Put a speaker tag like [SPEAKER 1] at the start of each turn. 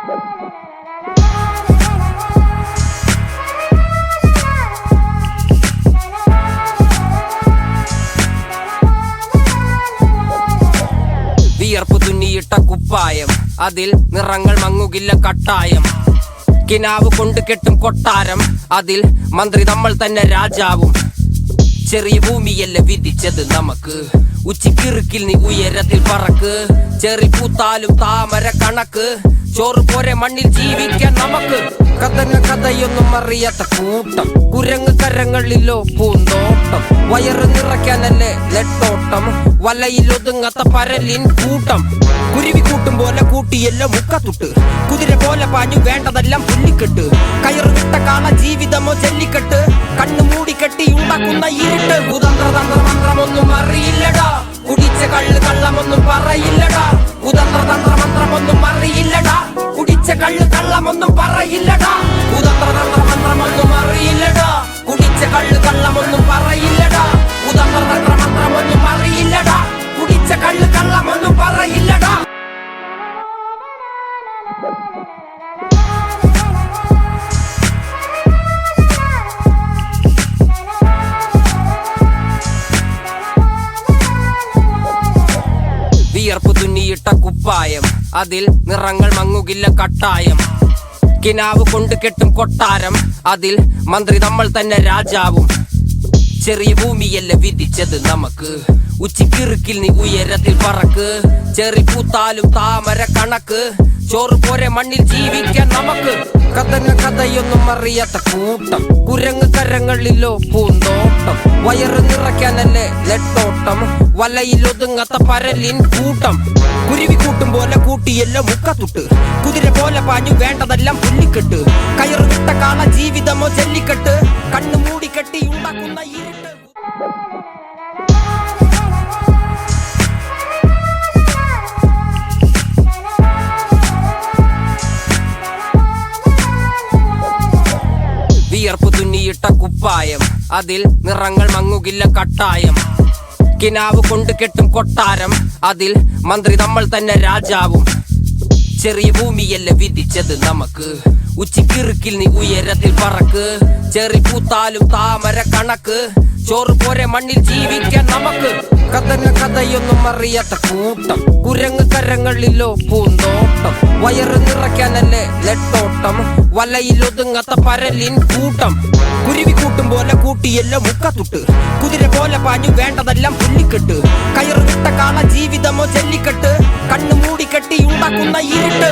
[SPEAKER 1] വിയർപ്പ് തുന്നിയിട്ട കുപ്പായം, അതിൽ നിറങ്ങൾ മങ്ങുകില്ല കട്ടായം. കിനാവ് കൊണ്ട് കെട്ടും കൊട്ടാരം, അതിൽ മന്ത്രി നമ്മൾ തന്നെ രാജാവും. ചെറിയ ഭൂമിയല്ല വിധിച്ചത് നമുക്ക്, ഉച്ചിക്കിറുക്കിൽ നീ ഉയരത്തിൽ പറക്ക്. ചെറി പൂത്താലും താമര കണക്ക്, ചോറ് പോരെ മണ്ണിൽ ജീവിക്കാൻ നമുക്ക്. കഥയൊന്നും അറിയാത്ത കൂട്ടം, കുരങ്ങ് കരങ്ങളിലോ പൂന്തോട്ടം. വയറ് നിറയ്ക്കാനല്ലേ നെട്ടോട്ടം, വലയിൽ ഒതുങ്ങാത്ത പരലിൻ കൂട്ടം. കുരുവി കൂട്ടും പോലെ കൂട്ടിയല്ലോ മുക്കത്തുട്ട്, കുതിര പോലെ പാഞ്ഞു വേണ്ടതെല്ലാം പുല്ലിക്കെട്ട്. കയറ് വിട്ട കാള ജീവിതമോ ജല്ലിക്കെട്ട്, കണ്ണു മൂടിക്കെട്ടി ഉണ്ടാക്കുന്ന ഇരുട്ട്. കുതന്ത്രതന്ത്രമന്ത്രമൊന്നും അറിയില്ലടാ, കുടിച്ച കള്ള് കള്ളമൊന്നും പറയില്ലടാ. കുതന്ത്രതന്ത്രമന്ത്രമൊന്നും അറിയില്ലടാ, കുടിച്ച കള്ള് കള്ളമൊന്നും പറയില്ലടാ. കുതന്ത്രതന്ത്രമന്ത്രമൊന്നും അറിയില്ലടാ, കുടിച്ച കള്ള് കള്ളമൊന്നും പറയില്ലടാ. കുതന്ത്രതന്ത്രമന്ത്രമൊന്നും അറിയില്ലടാ, കുടിച്ച കള്ള് കള്ളമൊന്നും പറയില്ലടാ. വിയർപ്പ് തുന്നിയിട്ട കുപ്പായം, അതിൽ നിറങ്ങൾ മങ്ങുകില്ല കട്ടായം. കിനാവ് കൊണ്ട് കെട്ടും കൊട്ടാരം, അതിൽ മന്ത്രി നമ്മൾ തന്നെ രാജാവും. ചെറിയ ഭൂമിയല്ല വിധിച്ചത് നമുക്ക്, ഉച്ചിക്കിറുക്കിൽ നീ ഉയരത്തിൽ പറക്ക്. ചെറി പൂത്താലും താമര കണക്ക്, ചോറ് പോരെ മണ്ണിൽ ജീവിക്കാൻ നമുക്ക്. കഥയൊന്നും അറിയാത്ത കൂട്ടം, കുരങ്ങ് കരങ്ങളിലോ പൂന്തോട്ടം. വയറ് നിറയ്ക്കാനല്ലേ നെട്ടോട്ടം, വലയിൽ ഒതുങ്ങാത്ത പരലിൻ കൂട്ടം. കുരുവി കൂട്ടും പോലെ കൂട്ടിയല്ലോ മുക്കത്തുട്ട്, കുതിര പോലെ പാഞ്ഞു വേണ്ടതെല്ലാം പുല്ലിക്കെട്ട്. കയറ് വിട്ട കാള ജീവിതമോ ജല്ലിക്കെട്ട്, കണ്ണു മൂടിക്കെട്ടി ഉണ്ടാക്കുന്ന ഇരുട്ട്. വിയർപ്പ് തുന്നിയിട്ട കുപ്പായം, അതിൽ നിറങ്ങൾ മങ്ങുകില്ല കട്ടായം. കിനാവ് കൊണ്ട് കെട്ടും കൊട്ടാരം, അതിൽ മന്ത്രി നമ്മൾ തന്നെ രാജാവും. ചെറിയ ഭൂമിയല്ല വിധിച്ചത് നമുക്ക്, ഉച്ചിക്കിറുക്കിൽ നീ ഉയരത്തിൽ പറക്ക്. ചെറി പൂത്താലും താമര കണക്ക്, ചോറ് പോരെ മണ്ണിൽ ജീവിക്കാൻ നമുക്ക്. കഥയൊന്നും അറിയാത്ത കൂട്ടം, കുരങ്ങ് കരങ്ങളിലോ പൂന്തോട്ടം. വയറ് നിറയ്ക്കാനല്ലേ നെട്ടോട്ടം, വലയിൽ ഒതുങ്ങാത്ത പരലിൻ കൂട്ടം. കുരുവി കൂട്ടും പോലെ കൂട്ടിയല്ലോ മുക്കത്തുട്ട്, കുതിര പോലെ പാഞ്ഞു വേണ്ടതെല്ലാം പുല്ലിക്കെട്ട്. കയറ് വിട്ട കാള ജീവിതമോ ജല്ലിക്കെട്ട്, കണ്ണു മൂടിക്കെട്ടി ഉണ്ടാക്കുന്ന ഇരുട്ട്.